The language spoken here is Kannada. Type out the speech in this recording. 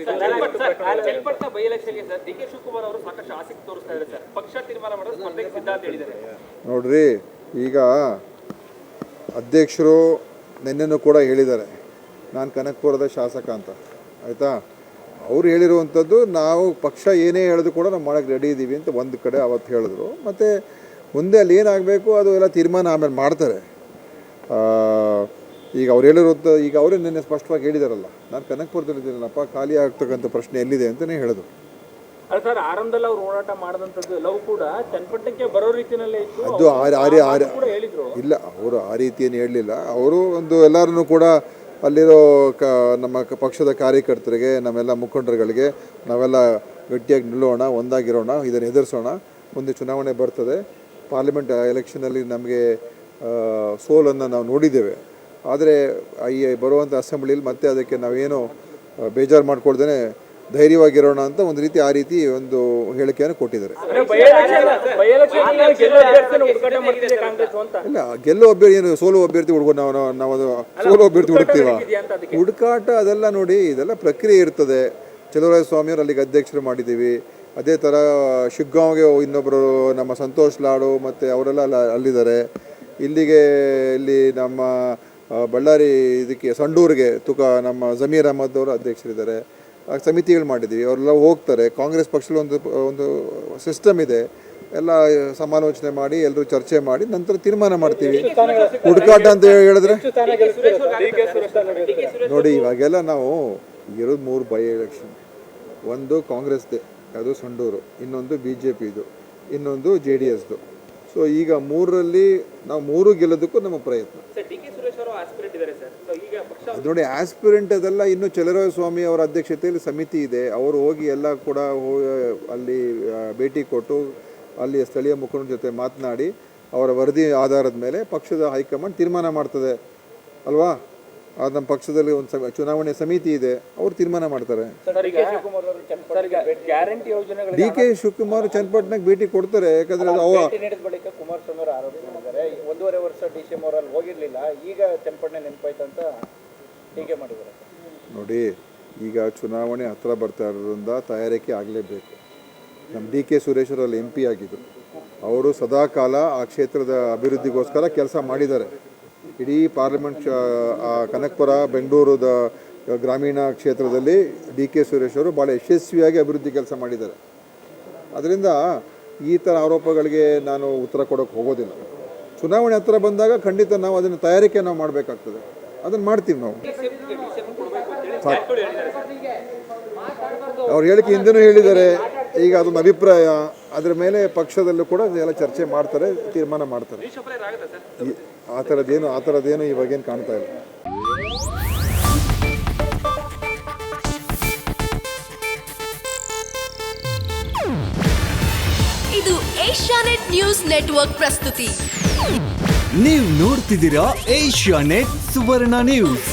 ಚನ್ನಪಟ್ಟಣ ಬೈ ಎಲೆಕ್ಷನ್ಗೆ ಸರ್ ಡಿ ಕೆ ಶಿವಕುಮಾರ್ ಅವರು ಸಾಕಷ್ಟು ಆಸಕ್ತಿ ತೋರಿಸ್ತಾ ಇದ್ದಾರೆ ಸರ್. ಪಕ್ಷ ತೀರ್ಮಾನ ಮಾಡೋದು ಸ್ಪರ್ಧೆಗೆ ಸಿದ್ಧ ಅಂತ ಹೇಳಿದ್ದಾರೆ. ನೋಡ್ರಿ, ಈಗ ಅಧ್ಯಕ್ಷರು ನಿನ್ನೆನೂ ಕೂಡ ಹೇಳಿದ್ದಾರೆ ನಾನು ಕನಕಪುರದ ಶಾಸಕ ಅಂತ, ಆಯಿತಾ. ಅವ್ರು ಹೇಳಿರುವಂಥದ್ದು ನಾವು ಪಕ್ಷ ಏನೇ ಹೇಳಿದ್ರು ಕೂಡ ನಾವು ಮಾಡೋಕ್ಕೆ ರೆಡಿ ಇದ್ದೀವಿ ಅಂತ ಒಂದು ಕಡೆ ಅವತ್ತು ಹೇಳಿದ್ರು. ಮತ್ತು ಮುಂದೆ ಅಲ್ಲಿ ಏನಾಗಬೇಕು ಅದು ಎಲ್ಲ ತೀರ್ಮಾನ ಆಮೇಲೆ ಮಾಡ್ತಾರೆ. ಈಗ ಅವ್ರು ಹೇಳಿರೋದು ಈಗ ಅವರೇ ನಿನ್ನೆ ಸ್ಪಷ್ಟವಾಗಿ ಹೇಳಿದಾರಲ್ಲ, ನಾನು ಕನಕಪುರದಲ್ಲಿದ್ದೀನಲ್ಲಪ್ಪ, ಖಾಲಿ ಆಗ್ತಕ್ಕಂಥ ಪ್ರಶ್ನೆ ಎಲ್ಲಿದೆ ಅಂತಲೇ ಹೇಳಿದ್ರು. ಅಲ್ಲ ಸರ್, ಆರಂಭದಲ್ಲಿ ಅವ್ರು ಹೋರಾಟ ಮಾಡಿದಂಥದ್ದು ಎಲ್ಲವೂ ಕೂಡ ಚನ್ನಪಟ್ಟಣಕ್ಕೆ ಬರೋ ರೀತಿಯಲ್ಲೇ ಇತ್ತು. ಅದು ಹೇಳಿದ್ರು ಇಲ್ಲ, ಅವರು ಆ ರೀತಿಯನ್ನು ಹೇಳಲಿಲ್ಲ. ಅವರು ಒಂದು ಎಲ್ಲರನ್ನೂ ಕೂಡ ಅಲ್ಲಿರೋ ನಮ್ಮ ಪಕ್ಷದ ಕಾರ್ಯಕರ್ತರಿಗೆ, ನಮ್ಮೆಲ್ಲ ಮುಖಂಡರುಗಳಿಗೆ ನಾವೆಲ್ಲ ಗಟ್ಟಿಯಾಗಿ ನಿಲ್ಲೋಣ, ಒಂದಾಗಿರೋಣ, ಇದನ್ನು ಎದುರಿಸೋಣ. ಮುಂದೆ ಚುನಾವಣೆ ಬರ್ತದೆ. ಪಾರ್ಲಿಮೆಂಟ್ ಎಲೆಕ್ಷನಲ್ಲಿ ನಮಗೆ ಸೋಲನ್ನು ನಾವು ನೋಡಿದ್ದೇವೆ. ಆದರೆ ಈ ಬರುವಂಥ ಅಸೆಂಬ್ಲಿಯಲ್ಲಿ ಮತ್ತೆ ಅದಕ್ಕೆ ನಾವೇನು ಬೇಜಾರು ಮಾಡ್ಕೊಳ್ದೇನೆ ಧೈರ್ಯವಾಗಿರೋಣ ಅಂತ ಒಂದು ರೀತಿ ಆ ರೀತಿ ಒಂದು ಹೇಳಿಕೆಯನ್ನು ಕೊಟ್ಟಿದ್ದಾರೆ. ಇಲ್ಲ, ಗೆಲ್ಲೋ ಅಭ್ಯರ್ಥಿ ಏನು ಸೋಲು ಅಭ್ಯರ್ಥಿ ಹುಡುಗ ನಾವು ಸೋಲು ಅಭ್ಯರ್ಥಿ ಹುಡುಕ್ತೀವ? ಹುಡುಕಾಟ ಅದೆಲ್ಲ ನೋಡಿ, ಇದೆಲ್ಲ ಪ್ರಕ್ರಿಯೆ ಇರ್ತದೆ. ಚಲುವರಾಯ ಸ್ವಾಮಿಯವರು ಅಲ್ಲಿಗೆ ಅಧ್ಯಕ್ಷರು ಮಾಡಿದ್ದೀವಿ. ಅದೇ ಥರ ಶಿಗ್ಗಾಂವ್ಗೆ ಇನ್ನೊಬ್ಬರು ನಮ್ಮ ಸಂತೋಷ್ ಲಾಡು ಮತ್ತು ಅವರೆಲ್ಲ ಅಲ್ಲಿದ್ದಾರೆ. ಇಲ್ಲಿ ನಮ್ಮ ಬಳ್ಳಾರಿ ಇದಕ್ಕೆ ಸಂಡೂರಿಗೆ ನಮ್ಮ ಜಮೀರ್ ಅಹಮದ್ ಅವರು ಅಧ್ಯಕ್ಷರಿದ್ದಾರೆ. ಸಮಿತಿಗಳು ಮಾಡಿದ್ದೀವಿ, ಅವರೆಲ್ಲ ಹೋಗ್ತಾರೆ. ಕಾಂಗ್ರೆಸ್ ಪಕ್ಷದಲ್ಲಿ ಒಂದು ಸಿಸ್ಟಮ್ ಇದೆ. ಎಲ್ಲ ಸಮಾಲೋಚನೆ ಮಾಡಿ ಎಲ್ಲರೂ ಚರ್ಚೆ ಮಾಡಿ ನಂತರ ತೀರ್ಮಾನ ಮಾಡ್ತೀವಿ. ಹುಡುಕಾಟ ಅಂತ ಹೇಳಿದ್ರೆ ನೋಡಿ, ಇವಾಗೆಲ್ಲ ನಾವು ಇರೋದು 3 ಬೈ ಎಲೆಕ್ಷನ್. ಒಂದು ಕಾಂಗ್ರೆಸ್ದೆ, ಅದು ಸಂಡೂರು, ಇನ್ನೊಂದು BJPದು, ಇನ್ನೊಂದು JDSದು. ಸೊ ಈಗ 3ರಲ್ಲಿ ನಾವು 3 ಗೆಲ್ಲೋದಕ್ಕೂ ನಮ್ಮ ಪ್ರಯತ್ನ. ಅದು ನೋಡಿ, ಆಸ್ಪಿರೆಂಟ್ ಅದೆಲ್ಲ ಇನ್ನು ಚಲುವರಾಯ ಸ್ವಾಮಿ ಅವರ ಅಧ್ಯಕ್ಷತೆಯಲ್ಲಿ ಸಮಿತಿ ಇದೆ. ಅವರು ಹೋಗಿ ಎಲ್ಲ ಕೂಡ ಅಲ್ಲಿ ಭೇಟಿ ಕೊಟ್ಟು ಅಲ್ಲಿ ಸ್ಥಳೀಯ ಮುಖಂಡರ ಜೊತೆ ಮಾತನಾಡಿ ಅವರ ವರದಿ ಆಧಾರದ ಮೇಲೆ ಪಕ್ಷದ ಹೈಕಮಾಂಡ್ ತೀರ್ಮಾನ ಮಾಡ್ತದೆ ಅಲ್ವಾ. ಅದು ನಮ್ಮ ಪಕ್ಷದಲ್ಲಿ ಒಂದು ಚುನಾವಣೆ ಸಮಿತಿ ಇದೆ, ಅವರು ತೀರ್ಮಾನ ಮಾಡ್ತಾರೆ. ಡಿ ಕೆ ಶಿವಕುಮಾರ್ ಚನ್ನಪಟ್ಟಣಕ್ಕೆ ಭೇಟಿ ಕೊಡ್ತಾರೆ. ಯಾಕಂದ್ರೆ ಅದು ಕುಮಾರಸ್ವಾಮಿ ಅವರು ಆರೋಪ ಮಾಡಿದ್ದಾರೆ, 1.5 ವರ್ಷ DCM ಅವರಲ್ಲಿ ಹೋಗಿರ್ಲಿಲ್ಲ, ಈಗ ಚನ್ನಪಟ್ಟಣ ನೆನಪಾಯ್ತು ಅಂತ ಟೀಕೆ ಮಾಡಿದ್ದಾರೆ. ನೋಡಿ, ಈಗ ಚುನಾವಣೆ ಹತ್ರ ಬರ್ತಾ ಇರೋದ್ರಿಂದ ತಯಾರಿಕೆ ಆಗಲೇಬೇಕು. ನಮ್ಮ DK ಸುರೇಶ್ ಅಲ್ಲಿ MP ಆಗಿದ್ದರು. ಅವರು ಸದಾಕಾಲ ಆ ಕ್ಷೇತ್ರದ ಅಭಿವೃದ್ಧಿಗೋಸ್ಕರ ಕೆಲಸ ಮಾಡಿದ್ದಾರೆ. ಇಡೀ ಪಾರ್ಲಿಮೆಂಟ್ ಕನಕಪುರ ಬೆಂಗಳೂರದ ಗ್ರಾಮೀಣ ಕ್ಷೇತ್ರದಲ್ಲಿ DK ಸುರೇಶ್ ಅವರು ಭಾಳ ಯಶಸ್ವಿಯಾಗಿ ಅಭಿವೃದ್ಧಿ ಕೆಲಸ ಮಾಡಿದ್ದಾರೆ. ಅದರಿಂದ ಈ ಥರ ಆರೋಪಗಳಿಗೆ ನಾನು ಉತ್ತರ ಕೊಡೋಕ್ಕೆ ಹೋಗೋದಿಲ್ಲ. ಚುನಾವಣೆ ಹತ್ರ ಬಂದಾಗ ಖಂಡಿತ ನಾವು ಅದನ್ನು ತಯಾರಿಕೆ ನಾವು ಮಾಡಬೇಕಾಗ್ತದೆ, ಅದನ್ನು ಮಾಡ್ತೀವಿ ನಾವು. ಅವ್ರು ಹೇಳಿಕೆ ಹಿಂದೆನೂ ಹೇಳಿದ್ದಾರೆ. ಈಗ ಅದೊಂದು ಅಭಿಪ್ರಾಯ, ಅದರ ಮೇಲೆ ಪಕ್ಷದಲ್ಲೂ ಕೂಡ ಎಲ್ಲ ಚರ್ಚೆ ಮಾಡ್ತಾರೆ, ತೀರ್ಮಾನ ಮಾಡ್ತಾರೆ. ಆ ಥರದ್ದೇನು ಇವಾಗೇನು ಕಾಣ್ತಾ ಇಲ್ಲ. ಇದು ಏಷ್ಯಾನೆಟ್ ನ್ಯೂಸ್ ನೆಟ್ವರ್ಕ್ ಪ್ರಸ್ತುತಿ. ನೀವು ನೋಡ್ತಿದ್ದೀರಾ ಏಷ್ಯಾನೆಟ್ ಸುವರ್ಣ ನ್ಯೂಸ್.